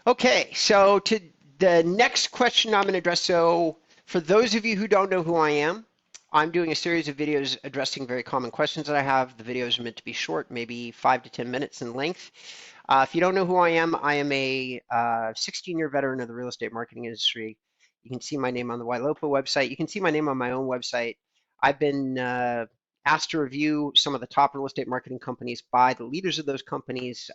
Okay, so to the next question I'm going to address. So for those of you who don't know who I am, I'm doing a series of videos addressing very common questions that I have. The videos are meant to be short, maybe 5 to 10 minutes in length. If you don't know who I am a 16-year veteran of the real estate marketing industry. You can see my name on the Ylopo website. You can see my name on my own website. I've been asked to review some of the top real estate marketing companies by the leaders of those companies.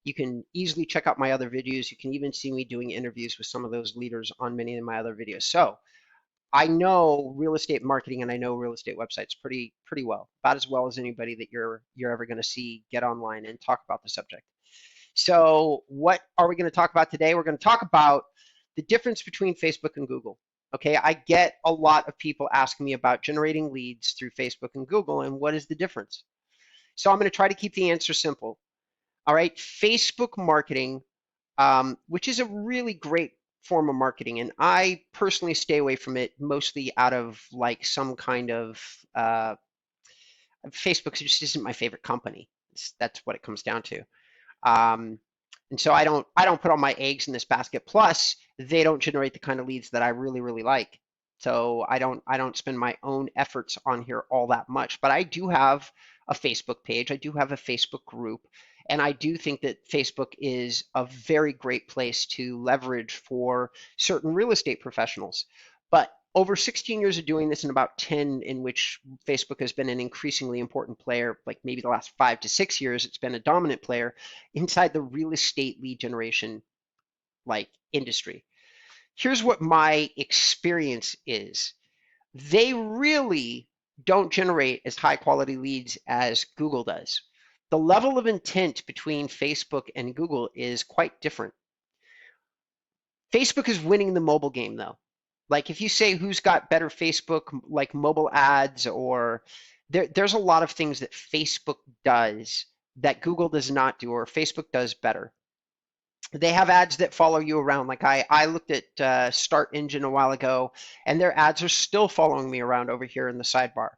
You can easily check out my other videos. You can even see me doing interviews with some of those leaders on many of my other videos. So I know real estate marketing and I know real estate websites pretty well, about as well as anybody that you're ever going to see get online and talk about the subject. So what are we going to talk about today? We're going to talk about the difference between Facebook and Google. Okay, I get a lot of people asking me about generating leads through Facebook and Google and what is the difference. So I'm going to try to keep the answer simple. All right, Facebook marketing, which is a really great form of marketing, and I personally stay away from it mostly out of like some kind of Facebook just isn't my favorite company. That's what it comes down to. Um, and so I don't put all my eggs in this basket. Plus, they don't generate the kind of leads that I really like. So I don't spend my own efforts on here all that much. But I do have a Facebook page. I do have a Facebook group. And I do think that Facebook is a very great place to leverage for certain real estate professionals. But over 16 years of doing this and about 10 in which Facebook has been an increasingly important player, like maybe the last 5 to 6 years, it's been a dominant player inside the real estate lead generation like industry. Here's what my experience is. They really don't generate as high quality leads as Google does. The level of intent between Facebook and Google is quite different. Facebook is winning the mobile game though. Like if you say who's got better Facebook like mobile ads or there's a lot of things that Facebook does that Google does not do or Facebook does better. They have ads that follow you around. Like I looked at Start Engine a while ago and their ads are still following me around over here in the sidebar.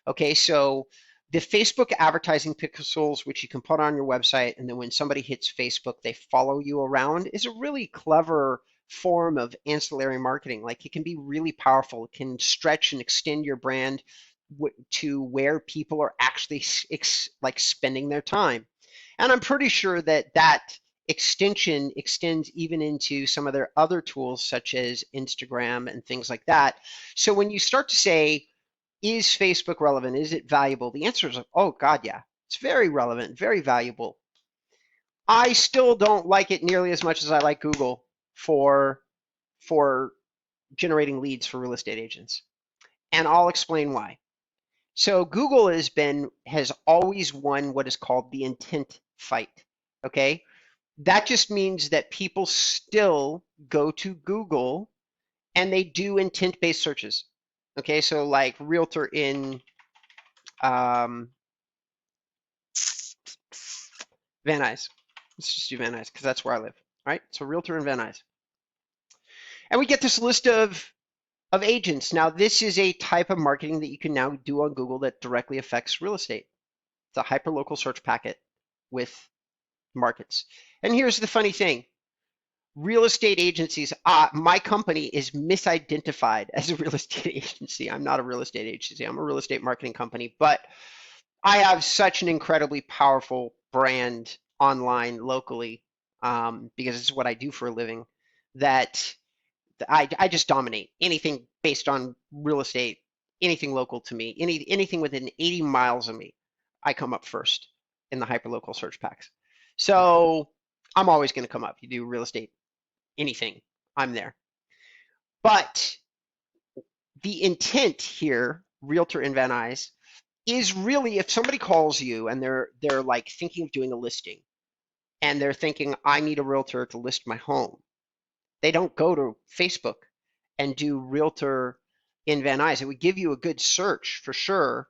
Okay, so the Facebook advertising pixels, which you can put on your website, and then when somebody hits Facebook, they follow you around, is a really clever form of ancillary marketing. Like it can be really powerful. It can stretch and extend your brand to where people are actually like spending their time. And I'm pretty sure that that extension extends even into some of their other tools, such as Instagram and things like that. So when you start to say, is Facebook relevant? Is it valuable? The answer is, oh God, yeah. It's very relevant, very valuable. I still don't like it nearly as much as I like Google for for generating leads for real estate agents. And I'll explain why. So Google has always won what is called the intent fight. Okay? That just means that people still go to Google and they do intent-based searches. Okay, so like realtor in Van Nuys. Let's just do Van Nuys because that's where I live. All right, so realtor in Van Nuys. And we get this list of agents. Now, this is a type of marketing that you can now do on Google that directly affects real estate. It's a hyperlocal search packet with markets. And here's the funny thing. Real estate agencies, my company is misidentified as a real estate agency. I'm not a real estate agency. I'm a real estate marketing company, but I have such an incredibly powerful brand online locally because it's what I do for a living that I just dominate anything based on real estate, anything local to me, anything within 80 miles of me, I come up first in the hyperlocal search packs. So I'm always going to come up. You do real estate, anything, I'm there. But the intent here, realtor in Van Nuys, is really if somebody calls you and they're like thinking of doing a listing and they're thinking I need a realtor to list my home. They don't go to Facebook and do realtor in Van Nuys. It would give you a good search for sure.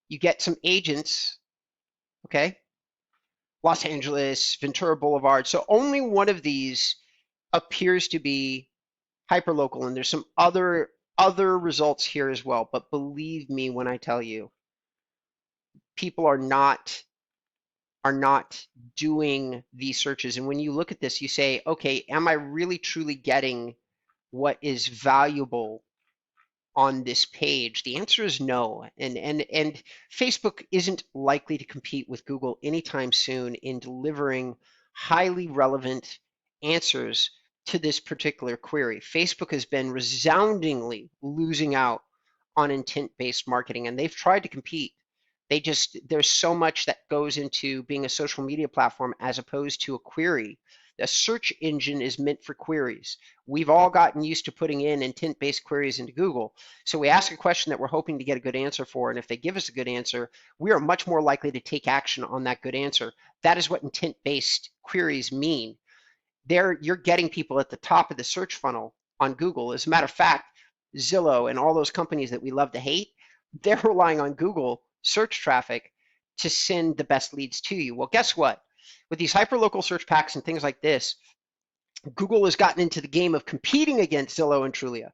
You get some agents, okay? Los Angeles, Ventura Boulevard. So only one of these appears to be hyperlocal, and there's some other other results here as well, but believe me when I tell you, people are not doing these searches. And when you look at this, you say, okay, am I really truly getting what is valuable on this page? The answer is no. And Facebook isn't likely to compete with Google anytime soon in delivering highly relevant answers to this particular query. Facebook has been resoundingly losing out on intent-based marketing, and they've tried to compete. There's so much that goes into being a social media platform as opposed to a query. A search engine is meant for queries. We've all gotten used to putting in intent-based queries into Google. So we ask a question that we're hoping to get a good answer for, and if they give us a good answer, we are much more likely to take action on that good answer. That is what intent-based queries mean. You're getting people at the top of the search funnel on Google. As a matter of fact, Zillow and all those companies that we love to hate, they're relying on Google search traffic to send the best leads to you. Well, guess what? With these hyperlocal search packs and things like this, Google has gotten into the game of competing against Zillow and Trulia.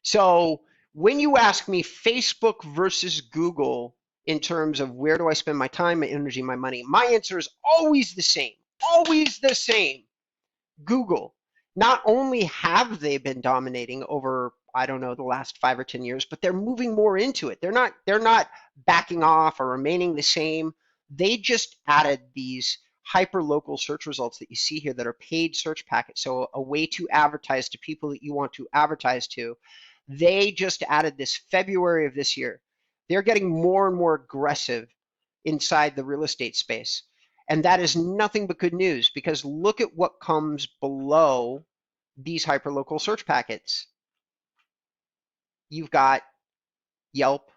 So when you ask me Facebook versus Google in terms of where do I spend my time, my energy, my money, my answer is always the same. Always the same. Google. Not only have they been dominating over, I don't know, the last 5 or 10 years, but they're moving more into it. They're not backing off or remaining the same. They just added these hyper local search results that you see here that are paid search packets. So a way to advertise to people that you want to advertise to. They just added this February of this year. They're getting more and more aggressive inside the real estate space. And that is nothing but good news, because look at what comes below these hyperlocal search packets. You've got Yelp,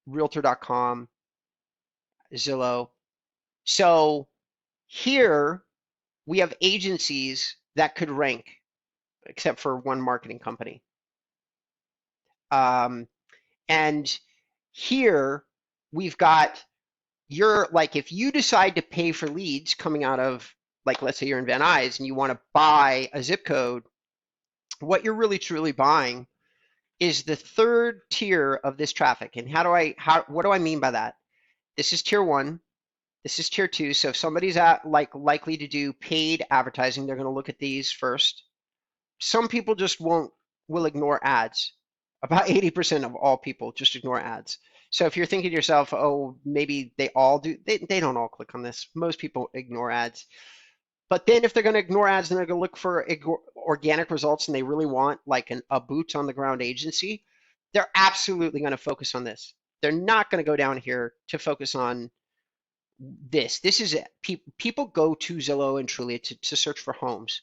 Realtor.com, Zillow. So here we have agencies that could rank, except for one marketing company. And here we've got if you decide to pay for leads coming out of, like, let's say you're in Van Nuys and you want to buy a zip code, what you're really truly buying is the third tier of this traffic. And what do I mean by that? This is tier one. This is tier two. So if somebody's likely to do paid advertising, they're going to look at these first. Some people just will ignore ads. About 80% of all people just ignore ads. So if you're thinking to yourself, oh, maybe they all do, they don't all click on this. Most people ignore ads. But then if they're going to ignore ads, then they're going to look for organic results, and they really want like a boots on the ground agency, they're absolutely going to focus on this. They're not going to go down here to focus on this. This is it. People go to Zillow and Trulia to search for homes.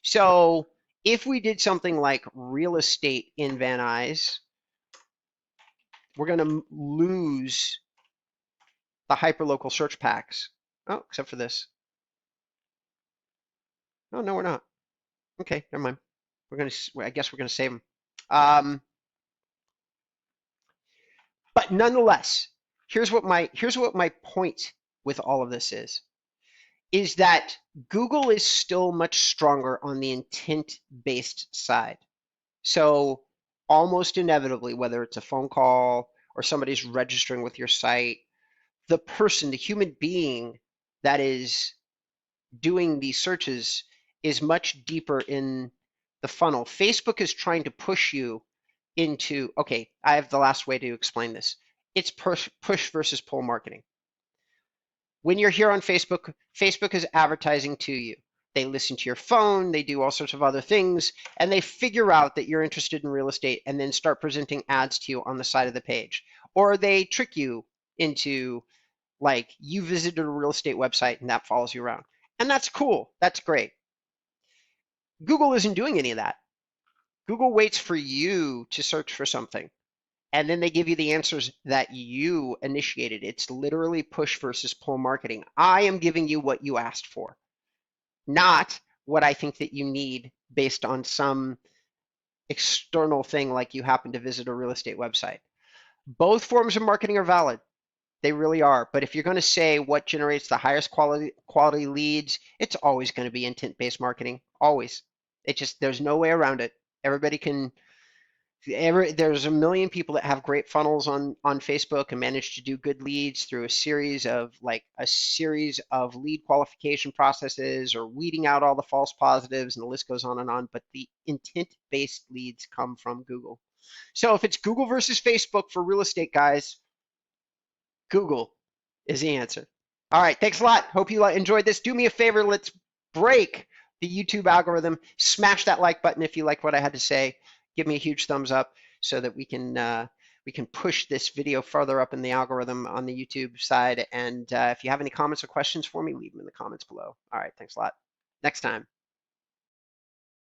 So if we did something like real estate in Van Nuys, we're going to lose the hyperlocal search packs. Oh, except for this. Oh, no, we're not. Okay, never mind. I guess we're going to save them. But nonetheless, here's what my point with all of this is that Google is still much stronger on the intent-based side. So almost inevitably, whether it's a phone call or somebody's registering with your site, the person, the human being that is doing these searches is much deeper in the funnel. Facebook is trying to push you into, okay, I have the last way to explain this. It's push versus pull marketing. When you're here on Facebook, Facebook is advertising to you. They listen to your phone, they do all sorts of other things, and they figure out that you're interested in real estate and then start presenting ads to you on the side of the page. Or they trick you into, like, you visited a real estate website and that follows you around. And that's cool. That's great. Google isn't doing any of that. Google waits for you to search for something, and then they give you the answers that you initiated. It's literally push versus pull marketing. I am giving you what you asked for, not what I think that you need based on some external thing like you happen to visit a real estate website. Both forms of marketing are valid. They really are. But if you're going to say what generates the highest quality leads, it's always going to be intent-based marketing. Always. There's no way around it. Everybody can There's a million people that have great funnels on Facebook and manage to do good leads through a series of lead qualification processes or weeding out all the false positives, and the list goes on and on. But the intent-based leads come from Google. So if it's Google versus Facebook for real estate, guys, Google is the answer. All right, thanks a lot. Hope you enjoyed this. Do me a favor, let's break the YouTube algorithm. Smash that like button if you like what I had to say. Give me a huge thumbs up so that we can push this video further up in the algorithm on the YouTube side. And if you have any comments or questions for me, leave them in the comments below. All right, thanks a lot. Next time.